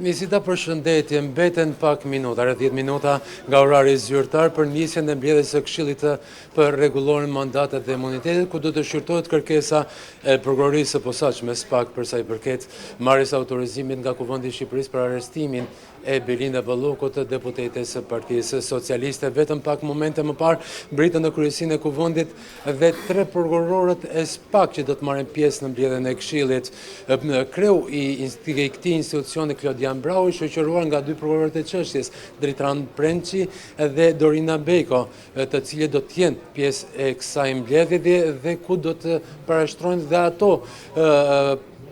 Nisi ta përshëndetje, mbeten pak minuta, rreth 10 minuta nga orari zyrtar për nisjen e mbledhjes së Këshillit për rregulloren mandatet dhe imunitetet, ku do të shqyrtohet kërkesa e prokurorisë së posaçme SPAK për sa i përket marrjes autorizimit nga Kuvendi i Shqipërisë për arrestimin e Belinda Ballukut, deputetes së Partisë Socialiste. Vetëm pak momente më parë mbritën në kryesinë e Kuvendit dhe 3 prokurorët e SPAK që do të marrin pjesë në mbledhjen e Këshillit. Kreu i këtij institucioni Klodian Brau, i shoqëruar nga 2 prokurorët e çështjes, Dritran Prençi dhe Dorina Bejko, të cilët do të jenë pjesë e kësaj mbledhje dhe ku do të parashtrojnë dhe ato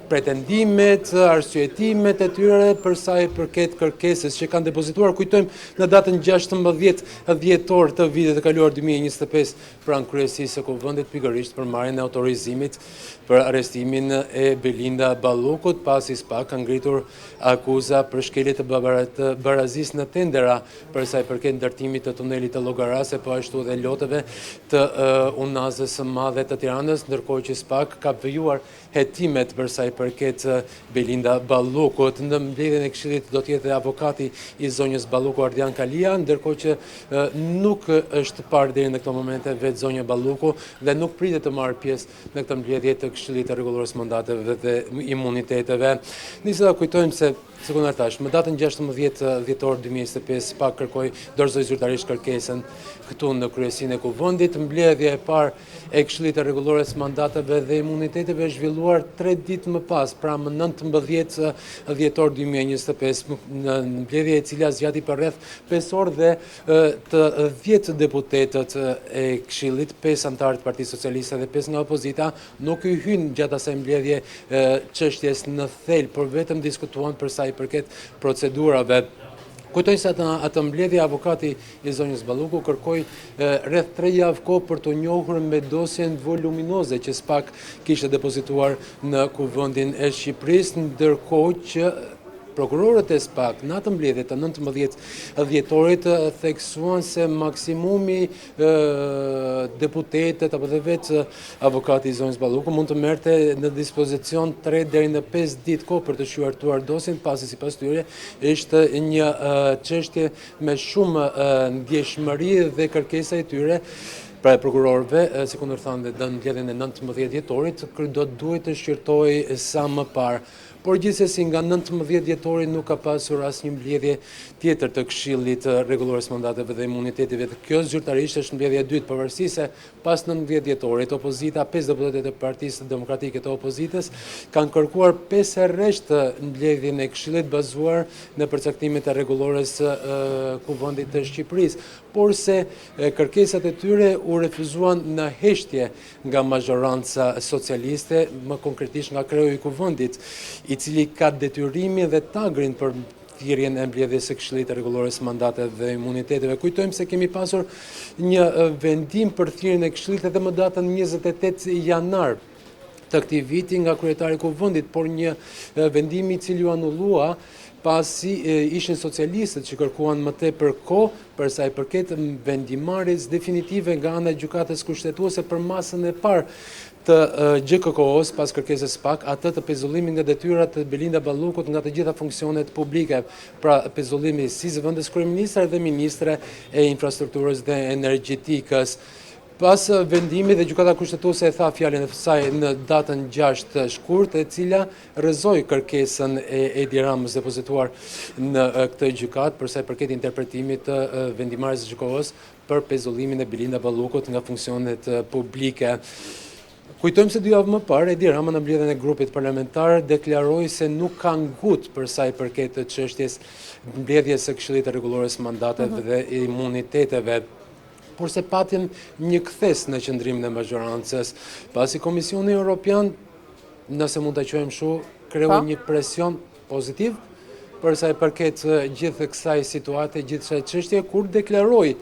pretendimet, arsyetimet e tyre për sa i përket kërkesës që kanë depozituar, kujtojmë në datën 16 dhjetor të vitit të kaluar 2025 pranë kryesisë së Kuvendit, pikërisht për marrjen e autorizimit për arrestimin e Belinda Ballukut, pasi SPAK ka ngritur akuza për shkelje të barazisë në tendera për sa i përket ndërtimit të tunelit të Llogarase, po ashtu dhe lotëve të Unazës së Madhe të Tiranës, ndërkohë që SPAK ka vëjuar hetimet për sa i përket Belinda Ballukut. Në mbledhjen e Këshillit do të jetë avokati i zonjës Balluku, Ardian Kalia, ndërkohë që nuk është parë deri në këtë moment vetë zonja Balluku dhe nuk pritet të marrë pjesë në këtë mbledhje të Këshillit të rregullorës mandateve dhe imuniteteve. Nisë ta kujtojmë se sekondar tash, më datën 16 dhjetor 2025 SPAK dorëzoi zyrtarisht kërkesën këtu në kryesinë e Kuvendit. Mbledhja e parë e Këshillit të rregullorës mandateve dhe imuniteteve është zhvilluar 3 ditë më pas, pra më 19 dhjetor 2025, në mbledhje e cila zgjati për rreth 5 orë dhe të 10 deputetët e Këshillit, 5 antarë të Partisë Socialiste dhe 5 nga opozita, nuk i hynë gjatë asaj mbledhje çështjes në thelb, por vetëm diskutuan për sa i përket procedurave. Kujtoj se atë mbledhje avokati i zonjës Balluku kërkoi rreth 3 javë kohë për të njohur me dosjen voluminoze që SPAK kishte depozituar në Kuvendin e Shqipërisë, ndërkohë që prokurorët e SPAK në atë mbledhje të 19 dhjetorit theksuan se maksimumi deputetët apo dhe vetë avokati i zonjës Balluku mund të merrte në dispozicion 3 deri në 5 ditë kohë për të shqyrtuar dosjen, pasi sipas tyre ishte një çështje me shumë ndjeshmëri dhe kërkesa e tyre pra e prokurorëve, si kundër thanë dhe në mbledhjen e 19 dhjetorit, duhet të shqyrtojë sa më parë. Por gjithsesi nga 19 dhjetori nuk ka pasur asnjë mbledhje tjetër të Këshillit të rregullorës mandateve dhe imuniteteve. Kjo zyrtarisht është mbledhja e dytë, pavarësisht se pas 19 dhjetorit opozita, 5 deputetë të Partisë Demokratike të Opozitës kanë kërkuar 5 herësh mbledhjen e Këshillit bazuar në përcaktimet e rregullorës së Kuvendit të Shqipërisë, por se kërkesat e tyre u refuzuan në heshtje nga majoranca socialiste, më konkretisht nga kreu i Kuvendit, i cili ka detyrimin dhe tagrin për thirrjen e mbledhjes së Këshillit të rregullorës mandateve dhe imuniteteve. Kujtojmë se kemi pasur një vendim për thirrjen e Këshillit edhe më datën 28 janar të këtij viti nga kryetari i Kuvendit, por një vendim i cili u anullua pasi ishin socialistët që kërkuan më tepër kohë për sa i përket vendimarrjes definitive nga ana e gjykatës kushtetuese për masën e parë të GKK-s pas kërkesës SPAK, atë të pezullimit nga detyrat të Belinda Ballukut nga të gjitha funksionet publike, pra pezullimi si zëvendës kryeministre dhe ministre e infrastrukturës dhe energjetikës. Pas vendimit dhe gjykata kushtetuese e tha fjalën e saj në datën 6 shkurt, e cila rrëzoi kërkesën e Edi Ramës depozituar në këtë gjykatë për sa i përket interpretimit të vendimarrjes së GKK-s për pezullimin e Belinda Ballukut nga funksionet publike. Kujtojmë se 2 javë më parë, Edi Rama në mbledhjen e grupit parlamentar deklaroi se nuk ka ngut për sa i përket të çështjes mbledhjes së Këshillit të rregullorës mandateve dhe imuniteteve, por se patëm një kthes në qëndrimin e majorancës, pasi Komisioni Evropian, nëse mund ta quajmë kështu, kreu një presion pozitiv për sa i përket gjithë kësaj situate, gjithë kësaj çështje, kur deklaroi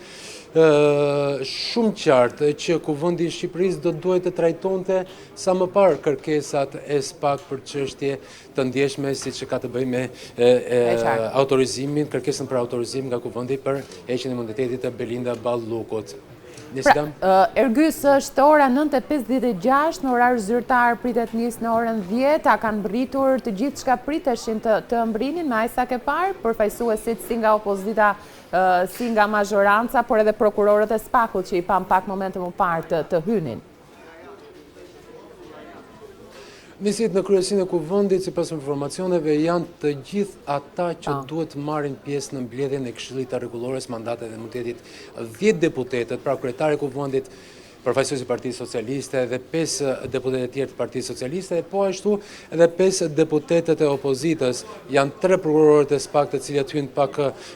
shumë qartë që Kuvendi i Shqipërisë do duhet të trajtonte sa më parë kërkesat e SPAK për çështje të ndjeshme, siç ka të bëjë me autorizimin, kërkesën për autorizim nga Kuvendi për heqjen e imunitetit të Belinda Ballukut. Ergys është ora 9:56, në orar zyrtar pritet njës në orën 10, a kanë mbritur të gjithë çka priteshin të mbrinin, me sa ke parë, përfaqësuesit si nga opozita, si nga mazhoranca, por edhe prokurorët e SPAK-ut që i pam pak momente më parë të hynin. Nisit në kryesinë e kuvendit, sipas informacioneve, janë të gjithë ata që duhet të marrin pjesë në mbledhjen e Këshillit të Rregullores Mandate dhe imunitetit. 10 deputetët, pra kryetari i kuvendit, përfaqësuesi i Partisë Socialiste dhe 5 deputetë tjerë të Partisë Socialiste, po ashtu edhe 5 deputetët e opozitës, janë 3 prokurorët e SPAK, të cilët hynë pak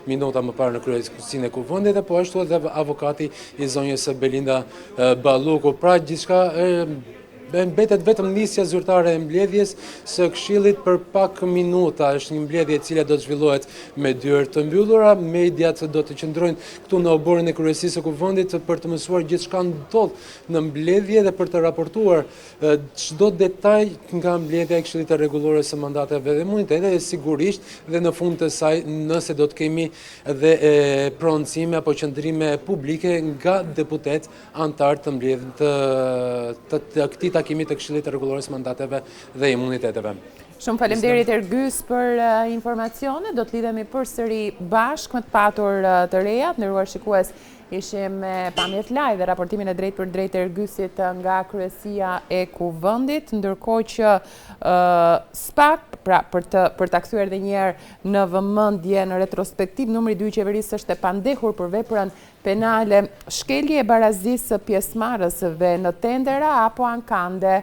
minuta më parë në kryesinë e kuvendit, dhe po ashtu edhe avokati i zonjës Belinda Balluku. Pra gjithçka mbetet vetëm nisja zyrtare e mbledhjes së Këshillit për pak minuta. Është një mbledhje e cila do të zhvillohet me dyert të mbyllura. Mediat do të qëndrojnë këtu në oborin e kryesisë së kuvendit për të mësuar gjithçka ndodh në mbledhje dhe për të raportuar çdo detaj nga mbledhja e Këshillit të Rregullores së Mandateve dhe imunitetit, dhe sigurisht dhe në fund të saj, nëse do të kemi dhe proncime apo qëndrime publike nga deputet antar të mbledhjes të këtij takimi të Këshillit të Rregullores Mandateve dhe imuniteteve. Shumë faleminderit Ergys për informacione. Do të lidhemi përsëri bashkë me të patur të reja. Nderuar shikues, ishim me pamjet live dhe raportimin e drejt për drejt të Ergysit nga kryesia e kuvendit, ndërkohë që SPAK, pra për ta kthyer edhe një herë në vëmendje në retrospektiv, numri 2 i qeverisë është e pandehur për veprën penale, shkelje e barazisë së pjesëmarrësve në tendera apo ankande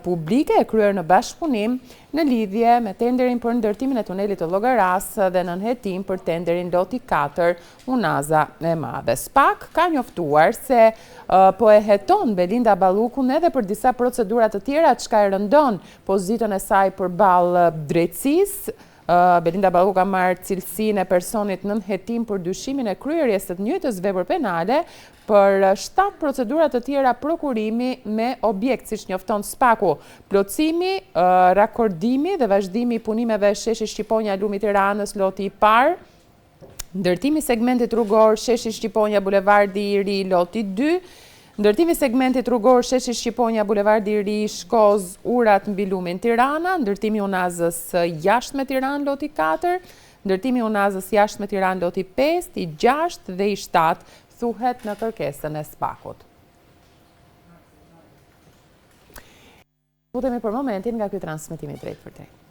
publike e kryer në bashkëpunim në lidhje me tenderin për ndërtimin e tunelit të Llogaras dhe nënhetim për tenderin Loti 4 Unaza e Madhe. SPAK ka njoftuar se po e heton Belinda Ballukun edhe për disa procedura të tjera çka e rëndon pozitën e saj përballë drejtësisë. Belinda Balluku ka marrë cilësinë e personit në nënhetim për dyshimin e kryerjes të njëjtës vepre penale për 7 procedura të tjera prokurimi me objekt, siç njofton SPAK-u, plotësimi, rakordimi dhe vazhdimi i punimeve sheshi Shqiponja Lumi Tiranës loti i parë, ndërtimi segmentit rrugor sheshi Shqiponja Bulevardi i Ri loti 2, ndërtimi segmentit rrugor sheshi Shqiponja Bulevardi i Ri Shkoz Urat mbi lumin Tirana, ndërtimi unazës jashtme Tiranë loti 4, ndërtimi unazës jashtme Tiranë loti 5, i 6 dhe i 7 thuhet në kërkesën e SPAK-ut. Futemi për momentin nga ky transmetimi drejt për drejt.